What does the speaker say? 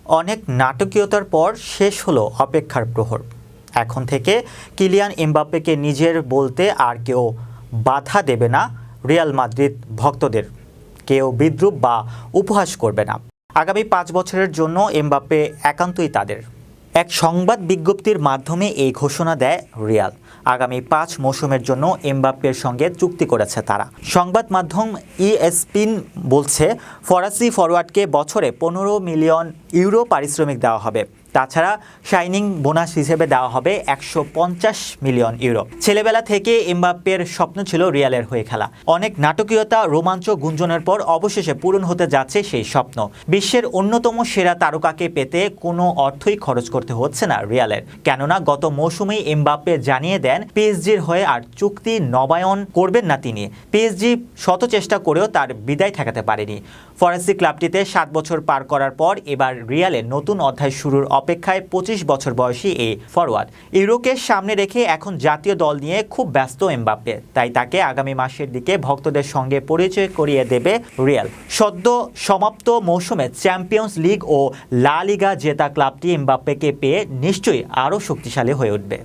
অনেক নাটকীয়তার পর শেষ হলো অপেক্ষার প্রহর। এখন থেকে কিলিয়ান এমবাপ্পেকে নিজের বলতে আর কেউ বাধা দেবে না রিয়াল মাদ্রিদ ভক্তদের, কেউ বিদ্রূপ বা উপহাস করবে না। আগামী 5 বছরের জন্য এমবাপ্পে একান্তই তাদের। এক সংবাদ বিজ্ঞপ্তির মাধ্যমে এই ঘোষণা দেয় রিয়াল। আগামী 5 মৌসুমের জন্য এমবাপ্পের সঙ্গে চুক্তি করেছে তারা। সংবাদ মাধ্যম ইএসপিন বলছে, ফরাসি ফরোয়ার্ডকে বছরে 15 মিলিয়ন ইউরো পারিশ্রমিক দেওয়া হবে। তাছাড়া শাইনিং বোনাস হিসেবে দেওয়া হবে 150 মিলিয়ন ইউরো। ছেলেবেলা থেকে এমবাপ্পের স্বপ্ন ছিল রিয়ালের হয়ে খেলা। অনেক নাটকীয়তা, রোমাঞ্চ, গুঞ্জনের পর অবশেষে পূরণ হতে যাচ্ছে সেই স্বপ্ন। বিশ্বের অন্যতম সেরা তারকাকে পেতে কোনো অর্থই খরচ করতে হচ্ছে না রিয়ালের, কেননা গত মৌসুমেই এমবাপ্পে জানিয়ে দেন পিএসজির হয়ে আর চুক্তি নবায়ন করবেন না তিনি। পিএসজি শত চেষ্টা করেও তার বিদায় ঠেকাতে পারেনি। ফরাসি ক্লাবটিতে 7 বছর পার করার পর এবার রিয়ালে নতুন অধ্যায় শুরুর অপেক্ষায় 25 বছর বয়সী এই ফরওয়ার্ড। ইউরোকে সামনে রেখে এখন জাতীয় দল নিয়ে খুব ব্যস্ত এমবাপ্পে, তাই তাকে আগামী মাসের দিকে ভক্তদের সঙ্গে পরিচয় করিয়ে দেবে রিয়াল। সদ্য সমাপ্ত মৌসুমে চ্যাম্পিয়ন্স লিগ ও লা লিগা জেতা ক্লাবটি এমবাপ্পেকে পেয়ে নিশ্চয়ই আরও শক্তিশালী হয়ে উঠবে।